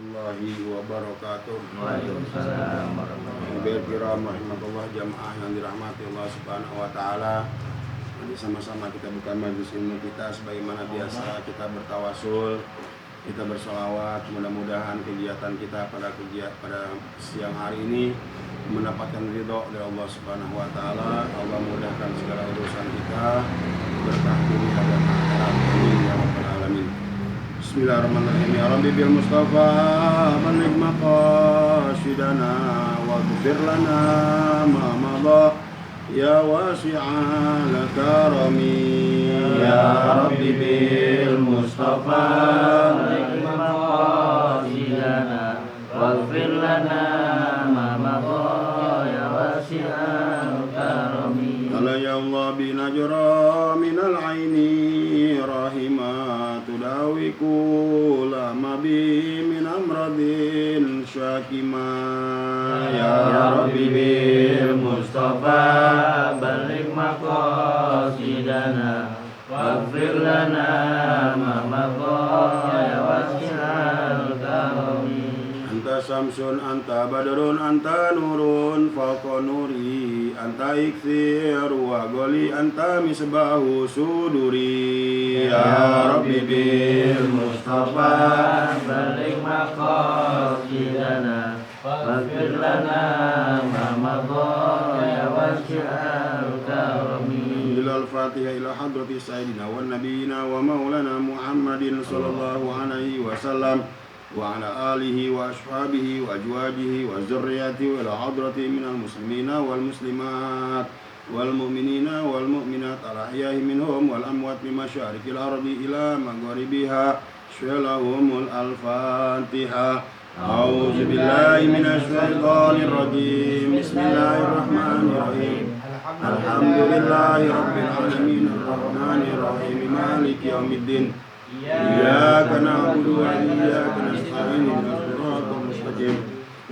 warahmatullahi wabarakatuh. Waalaikumsalam warahmatullahi Hadirin kiram rahimakumullah, jamaah yang dirahmati Allah Subhanahu wa taala. Mari sama-sama kita buka majelis ilmu kita sebagaimana biasa kita bertawasul, kita bersolawat. Mudah-mudahan kegiatan kita pada siang hari ini mendapatkan ridho dari Allah Subhanahu wa taala. Allah mudahkan segala urusan kita, berkah dunia dan akhirat. Amin ya rabbal alamin. Bismillahirrahmanirrahim. Ya Rabbi bil Mustafa baligh maqasidana waghfir lana ma madha ya wasi'al karami. Ya Rabbi bil Mustafa baligh maqasidana waghfir lana ma madha ya wasi'al karami. Ala ya Allah bi najra minal aini rahima tudawiku lama bi min amradin syakima. Ya Rabbi bil Mustafa baligh maqasidana waghfir lana ma madha ya wasi'al karami. Anta samsun, anta badrun, anta nurun fawqa nuri, anta ikthir wa goli, anta misbahu suduri. Ya Rabbi bil Mustafa baligh maqasidana waghfir lana ma madha ya wasi'al karami. Ilal Fatihah ila hadrati sayyidina wa nabiyina wa maulana Muhammadin sallallahu alaihi wasallam wa ala alihi wa ashabihi wa azwajihi wa zurriyyatihi wa ila hadrati minal muslimina wal muslimat wal mu'minina wal mu'minat al ahya'i minhum wal amwat min masyariqil ardi ila magharibiha syalahumul al-fatihah. A'udzu billahi minasy syaithanir rajim. Bismillahirrahmanirrahim. Alhamdulillahi rabbil alamin arrahmanir rahim maliki yaumiddin. Iyyaka na'budu wa iyyaka nasta'in ihdinas siratal mustaqim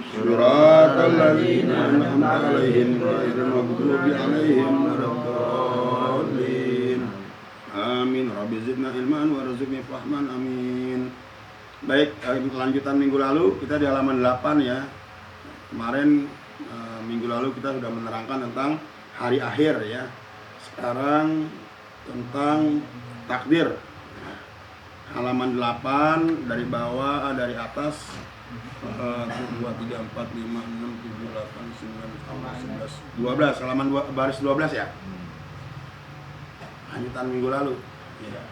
siratal ladzina an'amta 'alaihim ghairil maghdubi 'alaihim waladdallin. Amin. Rabbi zidna ilman warzuqni fahman. Amin. Baik, lanjutan minggu lalu kita di halaman 8 ya. Kemarin minggu lalu kita sudah menerangkan tentang hari akhir ya. Sekarang tentang takdir. Halaman 8 dari bawah, dari atas 1, 2, 3, 4, 5, 6, 7, 8, 9, 10, 11, 12, halaman baris 12 ya. Lanjutan minggu lalu ya.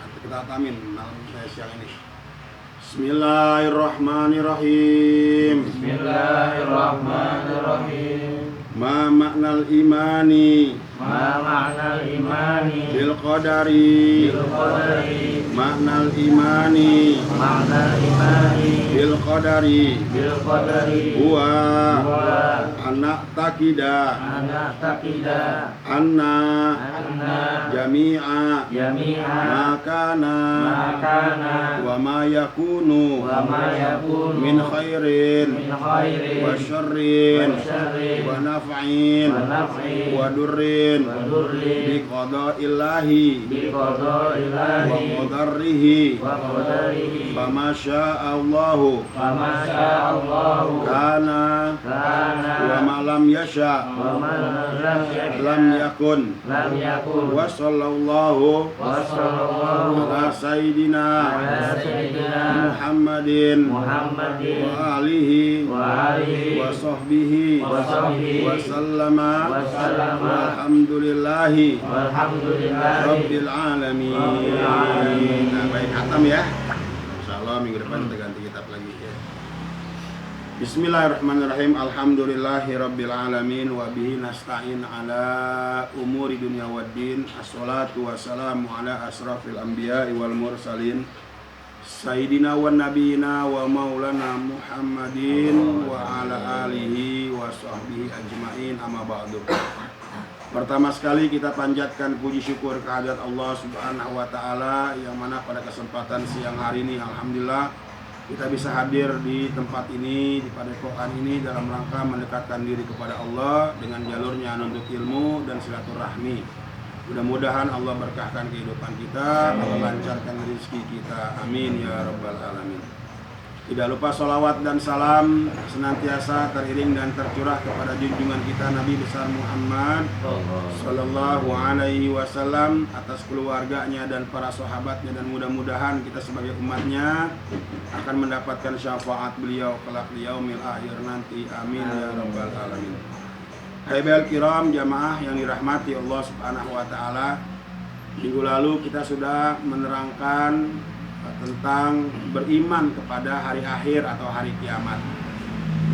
Nanti kita tamin malam siang ini. Bismillahirrahmanirrahim. Bismillahirrahmanirrahim. Ma maknal imani Ma ma'nal imani bil qadari. bil qadari. Maknal imani Ma'nal imani bil qadari bil qadari huwa huwa anak takida anak takida anna anna jami'a jami'a makana makana wa ma yakunu wa ma yakunu min khairin min khairin wa syarrin wa syarrin wa naf'in wa naf'in wa durrin wa durrin bi qada'illahi bi wa qada'illahi qadarihi wa qadarihi fama sya'allahu wa ma sya'allahu kana kana wa ma lam yasha wa ma lam lam yakun. yakun Wa sallallahu wa sallallahu ala sayyidina ala sayyidina Muhammadin Muhammadin wa alihi wa alihi wa sahbihi wa sahbihi wa sallama wa sallama walhamdulillahi walhamdulillahi rabbil alamin. Rabbil alamin. Nah, baik khatam ya. Insyaallah minggu depan kita ganti kitab lagi ya. Bismillahirrahmanirrahim. Alhamdulillahi rabbil alamin wa bihi nasta'in ala umuri dunya waddin. Assalatu wassalamu ala asrafil anbiya'i wal mursalin sayyidina wa nabiyina wa maulana Muhammadin wa ala alihi wa sahbihi ajma'in, amma ba'du. Pertama sekali kita panjatkan puji syukur kehadirat Allah Subhanahu wa taala yang mana pada kesempatan siang hari ini alhamdulillah kita bisa hadir di tempat ini, di padepokan ini dalam rangka mendekatkan diri kepada Allah dengan jalurnya menuntut ilmu dan silaturahmi. Mudah-mudahan Allah berkahkan kehidupan kita, Allah lancarkan rezeki kita. Amin ya rabbal alamin. Tidak lupa sholawat dan salam senantiasa teriring dan tercurah kepada junjungan kita Nabi besar Muhammad Sallallahu Alaihi Wasallam atas keluarganya dan para sahabatnya, dan mudah-mudahan kita sebagai umatnya akan mendapatkan syafaat beliau kelak di yaumil akhir nanti. Amin ya rabbal alamin. Haibal kiram jamaah yang dirahmati Allah Subhanahu Wa Taala, minggu lalu kita sudah menerangkan tentang beriman kepada hari akhir atau hari kiamat.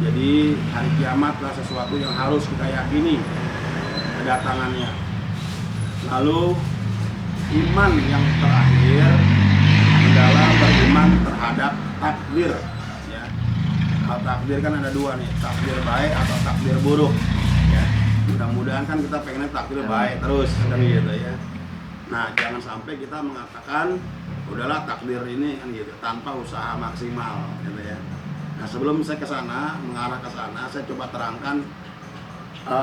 Jadi hari kiamatlah sesuatu yang harus kita yakini kedatangannya. Lalu iman yang terakhir adalah beriman terhadap takdir. Ya. Kalau takdir kan ada dua nih, takdir baik atau takdir buruk. Ya. Mudah-mudahan kan kita pengennya takdir baik terus, kan gitu ya. Nah, jangan sampai kita mengatakan udahlah takdir ini kan gitu tanpa usaha maksimal gitu ya. Nah, sebelum saya ke sana, mengarah ke sana, saya coba terangkan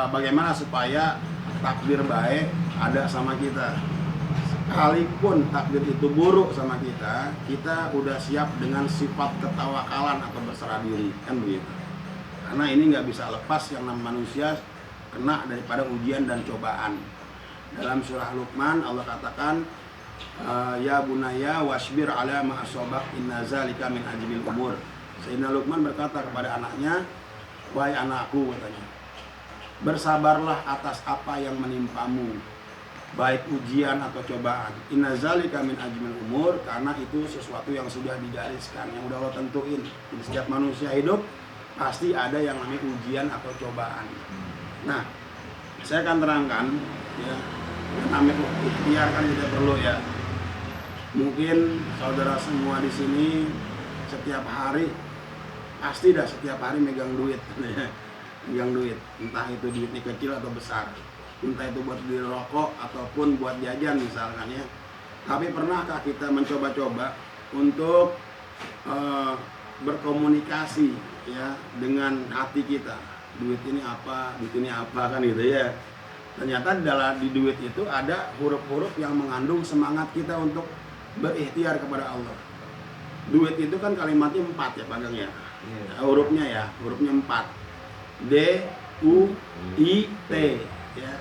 bagaimana supaya takdir baik ada sama kita. Sekalipun takdir itu buruk sama kita, kita udah siap dengan sifat ketawakalan atau berserah diri, kan begitu. Karena ini nggak bisa lepas yang namanya manusia kena daripada ujian dan cobaan. Dalam surah Luqman Allah katakan, ya bunaya wasbir ala ma asobak inna zalika min ajmil umur. Sayyidina Luqman berkata kepada anaknya, wahai anakku, katanya, bersabarlah atas apa yang menimpamu, baik ujian atau cobaan. Inna zalika min ajmil umur, karena itu sesuatu yang sudah digariskan, yang udah Allah tentuin. Di setiap manusia hidup pasti ada yang namanya ujian atau cobaan. Nah, saya akan terangkan ya, namanya ikhtiar kan tidak perlu ya. Mungkin saudara semua di sini setiap hari pasti dah setiap hari megang duit, megang duit, entah itu duitnya kecil atau besar, entah itu buat beli rokok ataupun buat jajan misalkan ya. Tapi pernahkah kita mencoba-coba untuk berkomunikasi ya dengan hati kita? Duit ini apa kan gitu ya. Ternyata di duit itu ada huruf-huruf yang mengandung semangat kita untuk berikhtiar kepada Allah. Duit itu kan kalimatnya 4 ya Pak Gang ya. Hurufnya 4. D, U, I, T ya.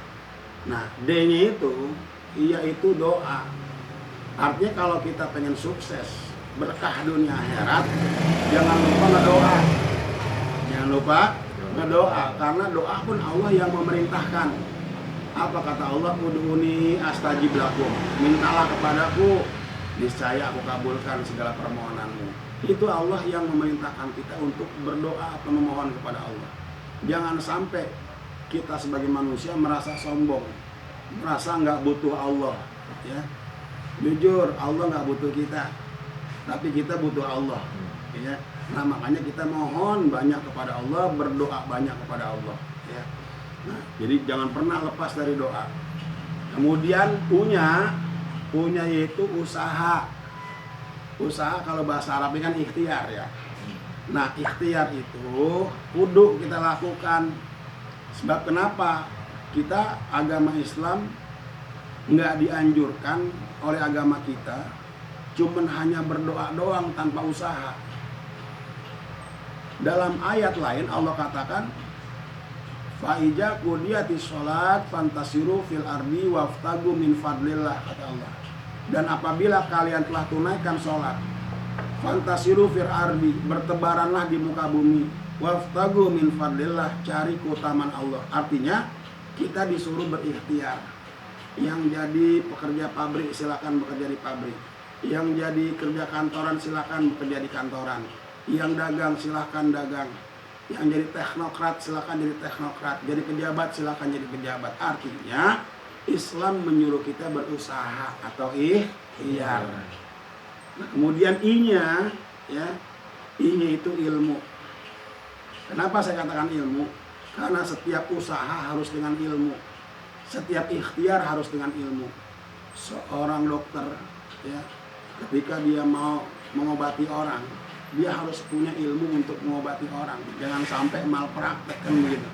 Nah, D-nya itu yaitu doa. Artinya kalau kita pengen sukses, berkah dunia akhirat, jangan lupa ngedoa. Jangan lupa ngedoa, karena doa pun Allah yang memerintahkan. Apa kata Allah? Ud'uni astajib lakum. Mintalah kepadaku, niscaya aku kabulkan segala permohonanmu. Itu Allah yang memerintahkan kita untuk berdoa atau memohon kepada Allah. Jangan sampai kita sebagai manusia merasa sombong, merasa nggak butuh Allah. Ya, jujur Allah nggak butuh kita, tapi kita butuh Allah. Ya, nah makanya kita mohon banyak kepada Allah, berdoa banyak kepada Allah. Ya. Nah, jadi jangan pernah lepas dari doa. Kemudian punya yaitu usaha. Usaha kalau bahasa Arabnya kan ikhtiar ya. Nah, ikhtiar itu kudu kita lakukan. Sebab kenapa? Kita agama Islam nggak dianjurkan oleh agama kita cuman hanya berdoa doang tanpa usaha. Dalam ayat lain Allah katakan, Fa'ija qudiyatis sholat fantasiru fil ardi waftagu min fadlillah, kata Allah. Dan apabila kalian telah tunaikan sholat, fantasiru fil ardi, bertebaranlah di muka bumi, waftagu min fadlillah, cari keutamaan Allah. Artinya kita disuruh berikhtiar. Yang jadi pekerja pabrik silakan bekerja di pabrik, yang jadi kerja kantoran silakan bekerja di kantoran, yang dagang silakan dagang, yang jadi teknokrat silakan jadi teknokrat, jadi pejabat silakan jadi pejabat. Artinya Islam menyuruh kita berusaha atau ikhtiar. Nah, kemudian I-nya ya, I-nya itu ilmu. Kenapa saya katakan ilmu? Karena setiap usaha harus dengan ilmu, setiap ikhtiar harus dengan ilmu. Seorang dokter ya, ketika dia mau mengobati orang, dia harus punya ilmu untuk mengobati orang. Jangan sampai malpraktek kan begitu.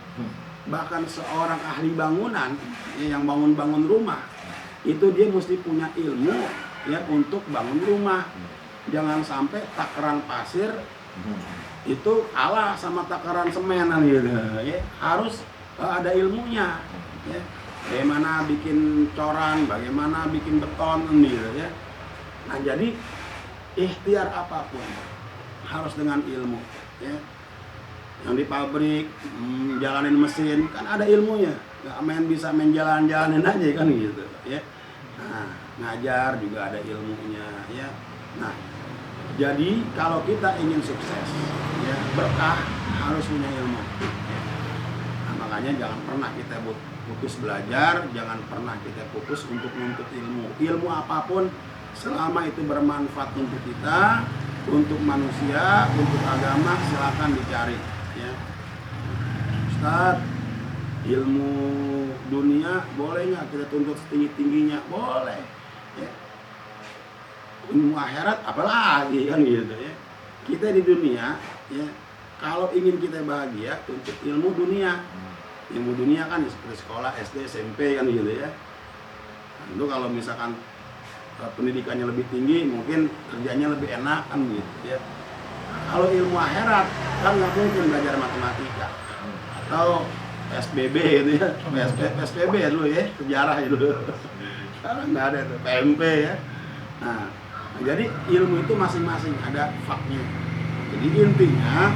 Bahkan seorang ahli bangunan ya, yang bangun rumah, itu dia mesti punya ilmu ya untuk bangun rumah. Jangan sampai takaran pasir itu kalah sama takaran semen gitu ya. Harus ada ilmunya ya. Bagaimana bikin coran, bagaimana bikin beton gitu ya. Nah, jadi ikhtiar apapun harus dengan ilmu ya. Yang di pabrik jalanin mesin kan ada ilmunya, nggak bisa main jalan-jalanin aja kan gitu ya. Nah, ngajar juga ada ilmunya ya. Nah, jadi kalau kita ingin sukses ya, berkah harus punya ilmu ya. Nah, makanya jangan pernah kita putus belajar, jangan pernah kita putus untuk menuntut ilmu apapun selama itu bermanfaat untuk kita, untuk manusia, untuk agama, silakan dicari ya. Ustaz, ilmu dunia boleh nggak kita tuntut setinggi-tingginya? Boleh ya. Ilmu akhirat apalagi kan gitu ya. Kita di dunia ya, kalau ingin kita bahagia tuntut ilmu dunia. Ilmu dunia kan seperti sekolah SD, SMP kan gitu ya. Tentu kalau misalkan pendidikannya lebih tinggi, mungkin kerjanya lebih enak kan gitu ya. Kalau ilmu akhirat kan nggak mungkin belajar matematika atau SBB gitu ya, SPB dulu ya, sejarah itu. Sekarang nggak ada tuh, PMP ya. Nah, jadi ilmu itu masing-masing ada faknya. Jadi intinya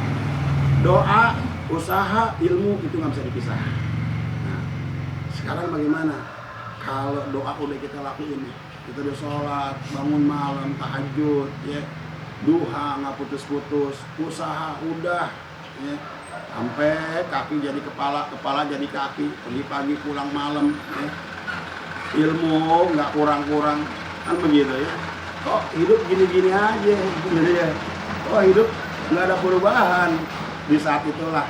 doa, usaha, ilmu itu nggak bisa dipisah. Nah, sekarang bagaimana? Kalau doa udah kita lakuin, kita udah sholat, bangun malam, tahajud, ya, duha nggak putus-putus, usaha udah, ya, sampai kaki jadi kepala, kepala jadi kaki, pagi-pagi pulang malam, ya. Ilmu nggak kurang-kurang, kan begitu ya. Kok hidup gini-gini aja, gitu ya. Kok hidup nggak ada perubahan. Di saat itulah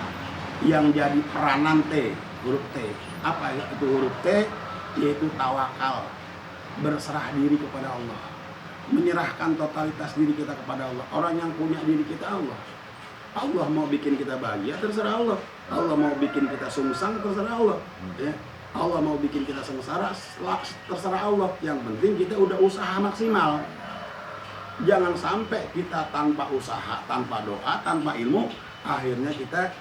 yang jadi peranan T, huruf T. Apa itu huruf T? Yaitu tawakal, berserah diri kepada Allah, menyerahkan totalitas diri kita kepada Allah. Orang yang punya diri kita Allah. Allah mau bikin kita bahagia, terserah Allah. Allah mau bikin kita sungsang, terserah Allah. Ya. Allah mau bikin kita sengsara, terserah Allah. Yang penting kita udah usaha maksimal. Jangan sampai kita tanpa usaha, tanpa doa, tanpa ilmu, akhirnya kita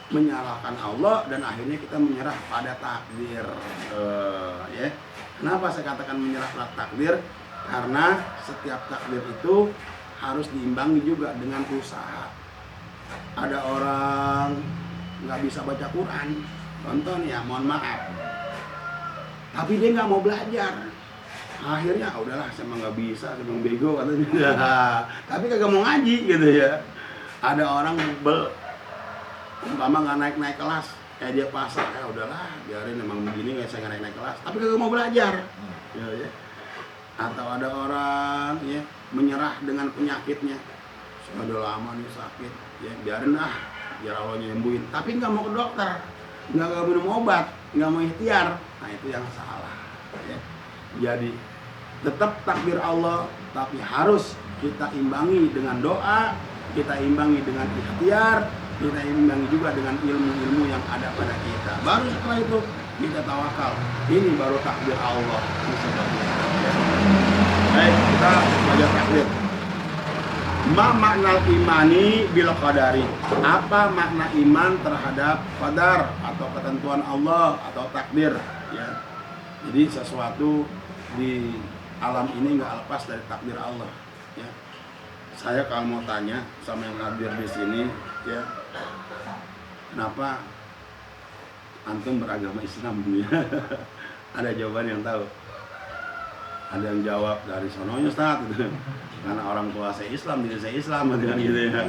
menyalahkan Allah dan akhirnya kita menyerah pada takdir. Ya. Kenapa saya katakan menyerah pada takdir? Karena setiap takdir itu harus diimbangi juga dengan usaha. Ada orang nggak bisa baca Quran, contoh nih ya, mohon maaf, tapi dia nggak mau belajar. Akhirnya udahlah, saya mah nggak bisa, saya mah bego katanya. Tapi kagak mau ngaji gitu ya. Ada orang umpama nggak naik kelas, kayak dia pasrah, ya udahlah, biarin emang begini, nggak, saya nggak naik kelas. Tapi kagak mau belajar. Ya. Atau ada orang ya menyerah dengan penyakitnya. Saya udah lama nih sakit, ya biarin biar Allah nyembuhin. Tapi nggak mau ke dokter, nggak minum obat, nggak mau ikhtiar. Nah itu yang salah. Ya. Jadi tetap takdir Allah, tapi harus kita imbangi dengan doa, kita imbangi dengan ikhtiar, kita imbangi juga dengan ilmu-ilmu yang ada pada kita. Baru setelah itu kita tawakal. Ini baru takdir Allah. Baik, kita belajar takdir. Ma makna imani bil qadari. Apa makna iman terhadap qadar atau ketentuan Allah atau takdir? Ya. Jadi sesuatu di alam ini nggak lepas dari takdir Allah. Ya. Saya kalau mau tanya sama yang hadir di sini, ya, kenapa antum beragama Islam? Ada jawaban yang tahu? Ada yang jawab dari sononya Ustaz, gitu. Karena orang tua saya Islam, jadi saya Islam, gitu ya.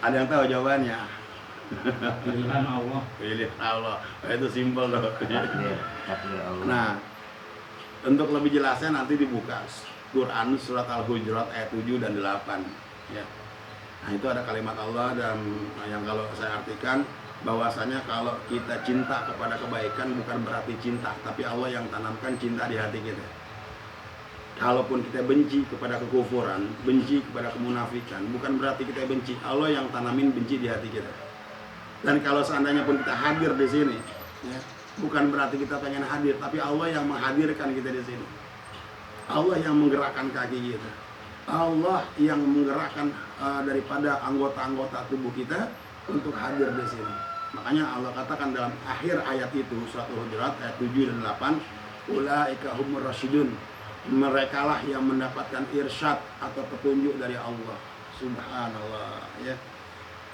Ada yang tahu jawabannya? Pilihan Allah. Pilihan Allah. Itu simpel loh. Nah, untuk lebih jelasnya nanti dibuka Quran surat Al-Hujurat ayat 7 dan 8 ya. Nah, itu ada kalimat Allah dan yang kalau saya artikan bahwasanya kalau kita cinta kepada kebaikan bukan berarti cinta, tapi Allah yang tanamkan cinta di hati kita. Kalaupun kita benci kepada kekufuran, benci kepada kemunafikan, bukan berarti kita benci, Allah yang tanamin benci di hati kita. Dan kalau seandainya pun kita hadir di sini, ya, bukan berarti kita pengen hadir, tapi Allah yang menghadirkan kita di sini. Allah yang menggerakkan kaki kita. Allah yang menggerakkan daripada anggota-anggota tubuh kita untuk hadir di sini. Makanya Allah katakan dalam akhir ayat itu, surat Al-Hujurat ayat 7 dan 8, ulaika humur rasyidun. Merekalah yang mendapatkan irsyad atau petunjuk dari Allah. Subhanallah, ya.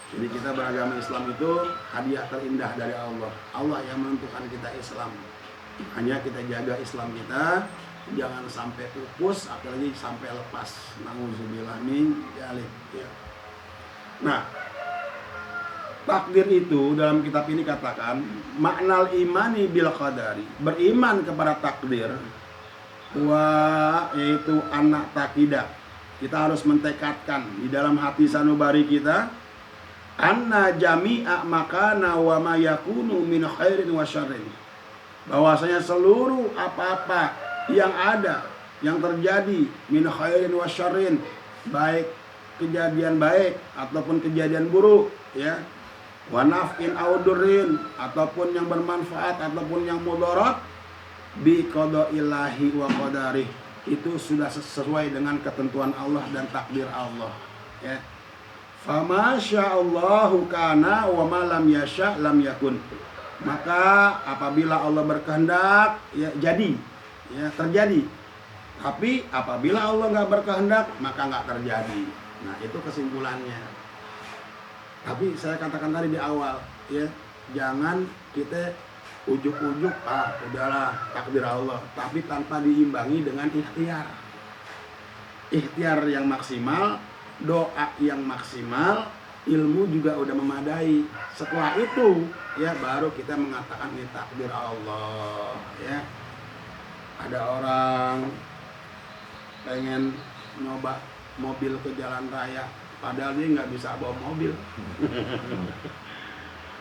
Jadi kita beragama Islam itu hadiah terindah dari Allah. Allah yang menentukan kita Islam. Hanya kita jaga Islam kita, jangan sampai pupus, apalagi sampai lepas. Nauzubillah min dzalik, ya. Nah, takdir itu dalam kitab ini katakan maknal imani bil qadari, beriman kepada takdir, yaitu anak takidah. Kita harus mentekadkan di dalam hati sanubari kita anna jami'a makana wa ma yakunu min khairin wa syarrin, bahwasanya seluruh apa-apa yang ada, yang terjadi min khairin wa syarrin, baik kejadian baik ataupun kejadian buruk, ya, wa naf'in audurin, ataupun yang bermanfaat ataupun yang mudarat, bi qada'illahi wa qadarih, itu sudah sesuai dengan ketentuan Allah dan takdir Allah, ya. Fama sya'allahu kana wa ma lam yasha' lam yakun. Maka apabila Allah berkehendak, ya jadi, ya terjadi. Tapi apabila Allah nggak berkehendak, maka nggak terjadi. Nah, itu kesimpulannya. Tapi saya katakan tadi di awal, ya, jangan kita ujuk-ujuk, udahlah takdir Allah, tapi tanpa diimbangi dengan ikhtiar. Ikhtiar yang maksimal, doa yang maksimal, ilmu juga udah memadai. Setelah itu, ya, baru kita mengatakan ini takdir Allah, ya. Ada orang pengen nyoba mobil ke jalan raya, padahal dia nggak bisa bawa mobil.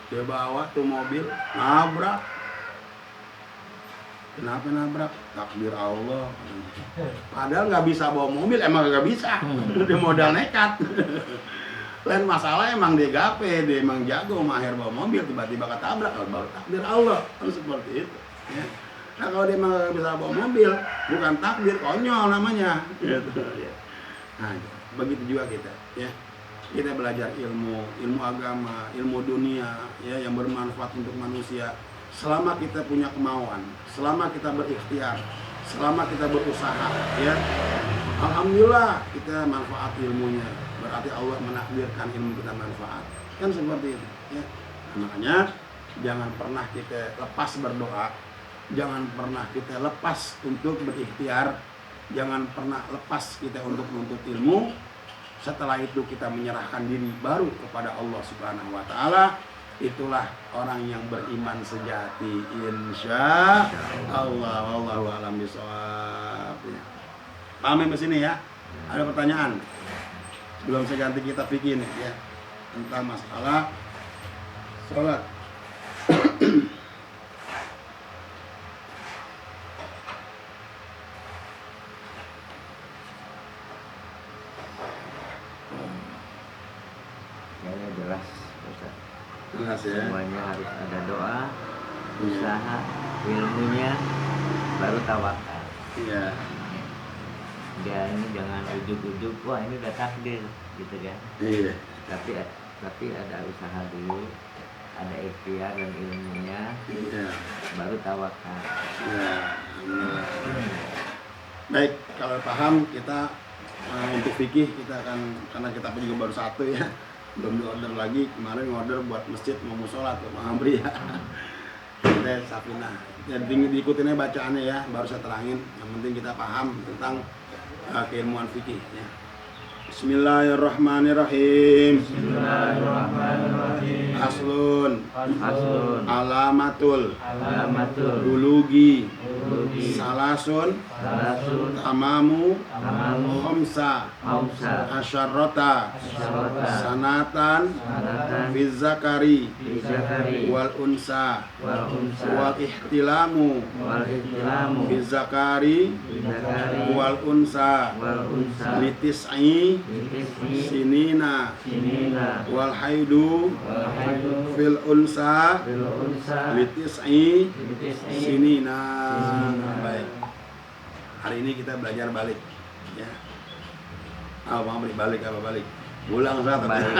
Dia bawa tuh mobil, nabrak. Kenapa nabrak? Takdir Allah. Padahal nggak bisa bawa mobil, emang nggak bisa. Dia modal nekat. Lain masalah emang dia gape, dia emang jago, mahir bawa mobil, tiba-tiba ketabrak, baru takdir Allah. Kan seperti itu, ya. Nah, kalau dia emang nggak bisa bawa mobil, bukan takdir, konyol namanya. Gitu, ya. Nah, begitu juga kita, ya. Kita belajar ilmu agama, ilmu dunia, ya, yang bermanfaat untuk manusia. Selama kita punya kemauan, selama kita berikhtiar, selama kita berusaha, ya, alhamdulillah kita manfaat ilmunya. Berarti Allah menakdirkan ilmu kita manfaat. Kan seperti itu, ya. Nah, makanya jangan pernah kita lepas berdoa, jangan pernah kita lepas untuk berikhtiar, jangan pernah lepas kita untuk menuntut ilmu. Setelah itu kita menyerahkan diri baru kepada Allah Subhanahu wa taala. Itulah orang yang beriman sejati, insya Allah. Wallahu a'lam bishawab. Paham sampai sini, ya? Ada pertanyaan? Sebelum saya ganti kitab fikih nih, ya, tentang masalah sholat. Jelas, Ustaz. Jelas, ya. Semuanya harus ada doa, usaha, ilmunya, baru tawakal. Iya. Ya, ini jangan ujuk-ujuk, wah ini udah takdir, gitu kan. Iya. Tapi ada usaha dulu, ada ikhtiar dan ilmunya, Iya. baru tawakal. Ya. Baik, kalau paham kita untuk fikih kita akan, karena kita juga baru satu, ya, belum diorder lagi. Kemarin order buat masjid mau musola tuh Mahamri, ya. Kita Safinah. Ya, diikutinnya bacaannya, ya, baru saya terangin. Yang penting kita paham tentang keilmuan fikih, ya. Bismillahirrahmanirrahim. Bismillahirrahmanirrahim. Aslun. Alamatul. Bulugi. Salasun. Tamamu. Khamsa. Asyarrota. Sanatan. Fizzakari. Wal unsa. Wal ihtilamu. Fizzakari. Wal unsa. Litis'i sinina wal haidu fil unsa litis'i sinina. Baik, hari ini kita belajar balik, ya. Oh, balik apa balik? Ulang satu. Balik.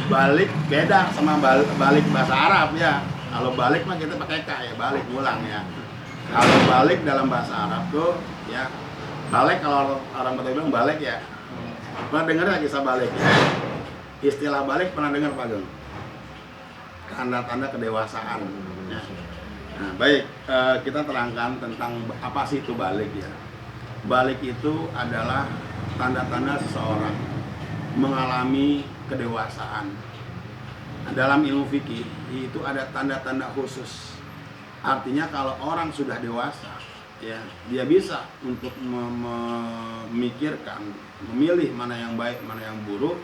Balik beda sama balik bahasa Arab ya. Kalau balik mah kita pakai K ya, balik ulang ya. Kalau balik dalam bahasa Arab tuh ya, balik kalau orang Betawi bilang balik ya. Pernah dengar nggak kisah balik ya? Istilah balik pernah dengar Pak Geng? Tanda-tanda kedewasaan. Ya. Nah, baik, kita terangkan tentang apa sih itu balik ya. Balik itu adalah tanda-tanda seseorang mengalami kedewasaan. Dalam ilmu fikih itu ada tanda-tanda khusus. Artinya kalau orang sudah dewasa, ya dia bisa untuk memikirkan, memilih mana yang baik, mana yang buruk.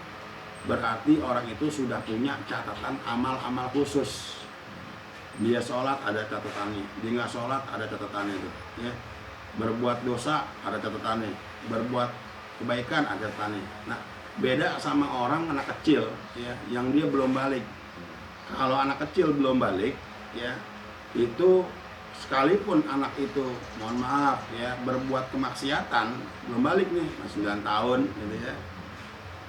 Berarti orang itu sudah punya catatan amal-amal khusus. Dia sholat ada catatannya, dia nggak sholat ada catatannya itu. Ya. Berbuat dosa ada catatannya, berbuat kebaikan ada catatannya. Nah, beda sama orang anak kecil, ya, yang dia belum balik. Kalau anak kecil belum balik, ya, itu sekalipun anak itu, mohon maaf, ya, berbuat kemaksiatan, belum balik nih, masih 9 tahun, gitu ya.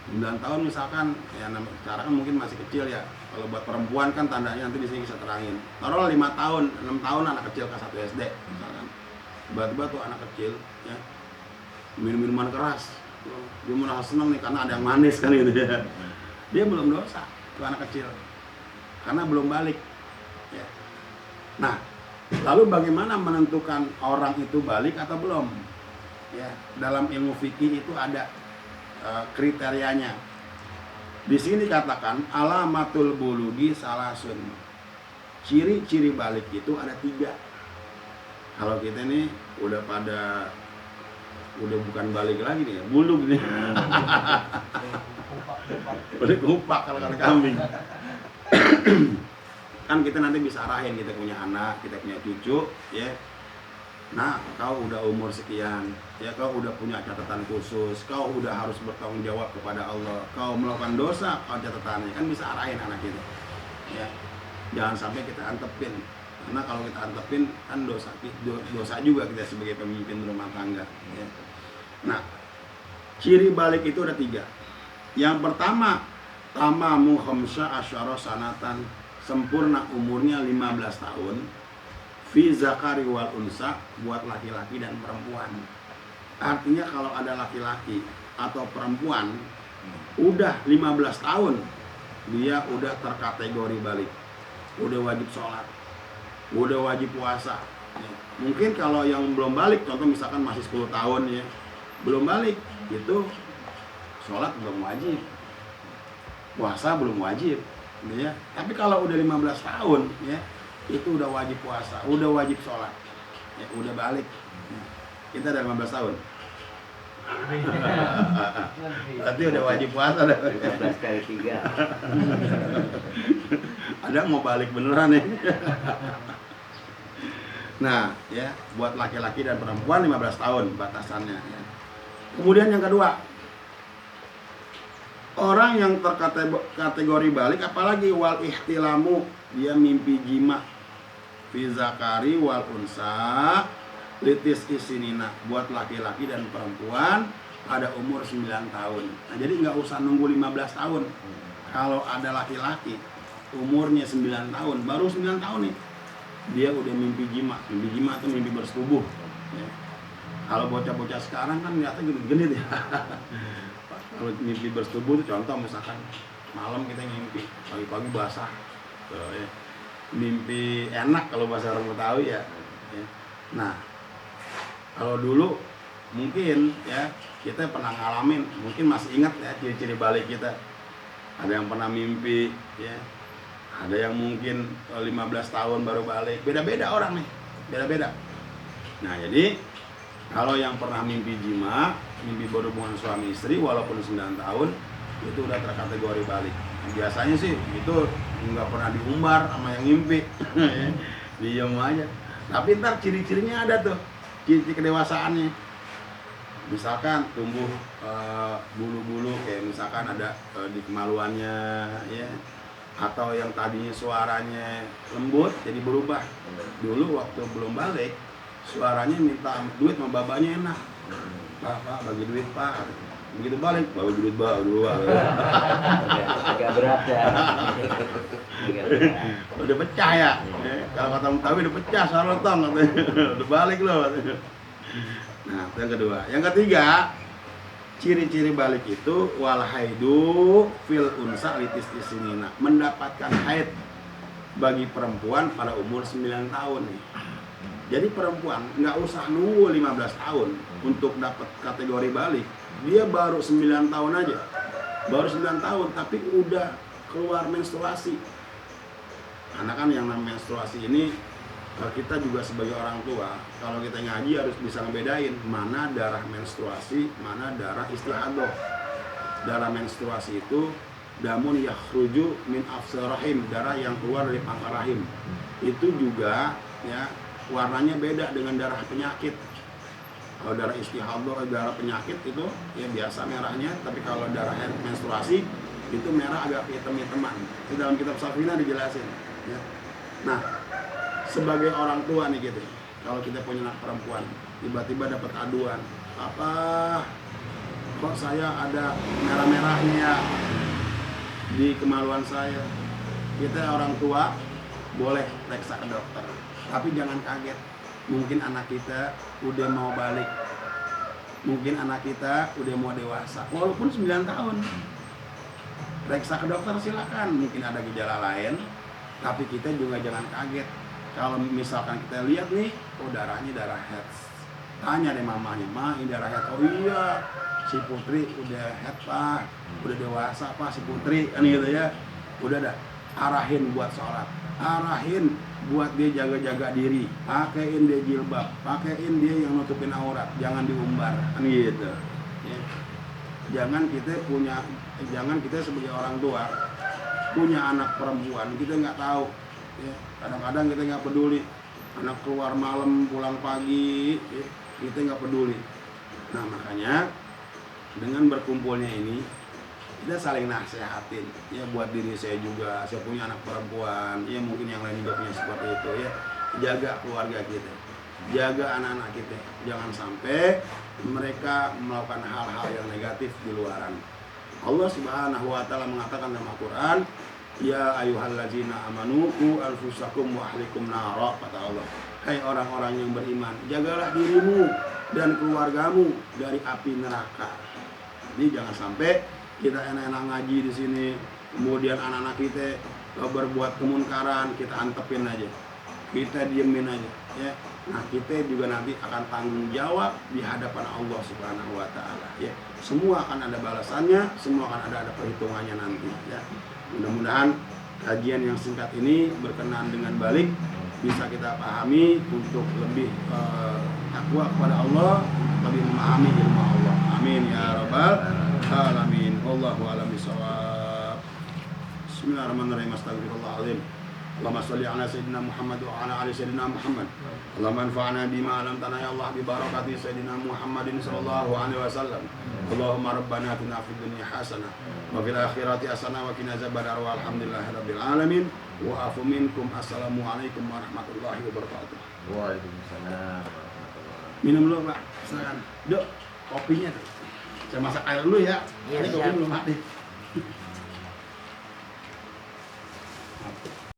9 tahun misalkan, ya sekarang kan mungkin masih kecil ya. Kalau buat perempuan kan tandanya nanti di sini bisa terangin. Taruhlah 5 tahun, 6 tahun anak kecil kelas 1 SD misalkan. Tiba-tiba tuh anak kecil ya minum-minuman keras. Dia merasa senang nih karena ada yang manis kan gitu ya. Dia belum dosa, tuh anak kecil. Karena belum balik. Ya. Nah, lalu bagaimana menentukan orang itu balik atau belum? Ya, dalam ilmu fikih itu ada kriterianya. Di sini katakan alamatul bulugi salasun. Ciri-ciri balik itu ada 3. Kalau kita nih udah bukan balik lagi nih, bulug nih. Udah kupak kalau kata kambing. Kan kita nanti bisa arahin, kita punya anak, kita punya cucu, ya. Nah, kau udah umur sekian, ya kau udah punya catatan khusus, kau udah harus bertanggung jawab kepada Allah. Kau melakukan dosa, kau catatannya, kan bisa arahin anak kita. Ya. Jangan sampai kita antepin. Karena kalau kita antepin kan dosa juga kita sebagai pemimpin rumah tangga. Ya. Nah, ciri balik itu ada 3. Yang pertama, tamamu khamsa asyara sanatan, sempurna umurnya 15 tahun. Fi zakari wal unsa, buat laki-laki dan perempuan. Artinya kalau ada laki-laki atau perempuan udah 15 tahun, dia udah terkategori balik. Udah wajib sholat, udah wajib puasa. Ya. Mungkin kalau yang belum balik, contoh misalkan masih 10 tahun ya, belum balik, itu sholat belum wajib, puasa belum wajib, ya. Tapi kalau udah 15 tahun, ya, itu udah wajib puasa, udah wajib sholat, ya, udah balik. Kita udah 15 tahun. Berarti udah wajib puasa dah. 13 kali 3. Ada mau balik beneran nih. Nah, ya, buat laki-laki dan perempuan 15 tahun batasannya. Ya. Kemudian yang kedua, orang yang terkategori balik, apalagi wal ihtilamu, dia mimpi jima, fi zakari wal unsa, litis isinina, buat laki-laki dan perempuan pada umur 9 tahun. Nah, jadi nggak usah nunggu 15 tahun. Kalau ada laki-laki umurnya 9 tahun, baru 9 tahun nih, dia udah mimpi jima. Mimpi jima itu mimpi bersetubuh. Ya. Kalau bocah-bocah sekarang kan ternyata genit-genit ya. Kalau mimpi bersetubuh itu contoh misalkan malam kita mimpi, pagi-pagi basah. Ya. Mimpi enak kalau bahasa orang Betawi ya. Ya. Nah, kalau dulu mungkin ya kita pernah ngalamin, mungkin masih ingat ya ciri-ciri balik kita. Ada yang pernah mimpi ya. Ada yang mungkin 15 tahun baru balik. Beda-beda orang nih, beda-beda. Nah, jadi kalau yang pernah mimpi jima, mimpi berhubungan suami istri walaupun 9 tahun, itu udah terkategori balik. Nah, biasanya sih itu nggak pernah diumbar sama yang mimpi. Diam aja. Tapi ntar ciri-cirinya ada tuh, ciri kedewasaannya. Misalkan tumbuh bulu-bulu, kayak misalkan ada di kemaluannya, ya. Atau yang tadinya suaranya lembut jadi berubah. Dulu waktu belum balik, suaranya minta duit sama babanya enak. Pak bagi duit Pak. Begitu balik, bagi duit Pak, dua. Agak berat ya. Udah pecah ya. Kalau kata Mutawi udah pecah soal tong katanya. Udah balik loh katanya. Nah, itu yang kedua. Yang ketiga, ciri-ciri balik itu wal haidu fil unsa litis isinina, mendapatkan haid bagi perempuan pada umur 9 tahun nih. Jadi perempuan nggak usah nunggu 15 tahun untuk dapat kategori balik. Dia baru 9 tahun aja. Baru 9 tahun tapi udah keluar menstruasi. Karena kan yang namanya menstruasi ini kita juga sebagai orang tua, kalau kita ngaji harus bisa ngebedain mana darah menstruasi, mana darah istihadah. Darah menstruasi itu damun yakhruju min afsal rahim, darah yang keluar dari pangkal rahim. Itu juga ya warnanya beda dengan darah penyakit. Kalau darah istihadah, darah penyakit itu ya biasa merahnya, tapi kalau darah menstruasi itu merah agak hitam-hitaman. Di dalam kitab Safina dijelasin. Ya. Nah, sebagai orang tua nih gitu, kalau kita punya anak perempuan, tiba-tiba dapat aduan, apa kok saya ada merah-merahnya di kemaluan saya. Kita orang tua boleh periksa ke dokter, tapi jangan kaget. Mungkin anak kita udah mau balik, mungkin anak kita udah mau dewasa, walaupun 9 tahun. Periksa ke dokter silakan, mungkin ada gejala lain, tapi kita juga jangan kaget. Kalau misalkan kita lihat nih, oh darahnya darah haid, tanya deh mamanya, ma ini darah haid. Oh iya, si Putri udah haid Pak, udah dewasa Pak si Putri, kan gitu ya. Udah dah, arahin buat sholat, arahin buat dia jaga-jaga diri, pakein dia jilbab, pakein dia yang nutupin aurat, jangan diumbar, kan gitu. Ya. Jangan kita sebagai orang tua punya anak perempuan, kita nggak tahu. Ya, kadang-kadang kita nggak peduli, anak keluar malam pulang pagi, ya, kita nggak peduli. Nah makanya dengan berkumpulnya ini kita saling nasihatin, ya buat diri saya juga, saya punya anak perempuan, ya mungkin yang lain juga punya seperti itu ya. Jaga keluarga kita, jaga anak-anak kita, jangan sampai mereka melakukan hal-hal yang negatif di luaran. Allah Subhanahu wa Ta'ala mengatakan dalam Al-Quran, ya ayyuhallazina amanu qu anfusakum wa ahlikum nara, kata Allah. Hai orang-orang yang beriman, jagalah dirimu dan keluargamu dari api neraka. Jadi jangan sampai kita enak-enak ngaji di sini, kemudian anak-anak kita berbuat kemunkaran, kita antepin aja, kita diemin aja, ya. Nah kita juga nanti akan tanggung jawab di hadapan Allah Subhanahu wa Ta'ala, ya. Semua akan ada balasannya, semua akan ada perhitungannya nanti, ya. Mudah-mudahan kajian yang singkat ini berkenan dengan balik, bisa kita pahami untuk lebih takwa kepada Allah, lebih memahami ilmu Allah. Amin ya rabbal alamin. Wallahu a'lam bishawab. Bismillahirrahmanirrahim. Astagfirullahaladzim. Allahumma sholli ala sayyidina Muhammad wa ala ali sayyidina Muhammad. Allahumma anfa'na bima 'allamtana ya Allah bi barakati sayyidina Muhammadin sallallahu alaihi wasallam. Allahumma rabbana atina fid dunya hasanah wa fil akhirati hasanah wa qina adzabannar. Walhamdulillahirabbil alamin. Wa afu minkum. Assalamualaikum warahmatullahi wabarakatuh. Waalaikumsalam warahmatullahi. Minum dulu Pak, silakan. Dok, kopinya tuh. Saya masak air dulu ya. Iya, ini kopi siap. belum mati.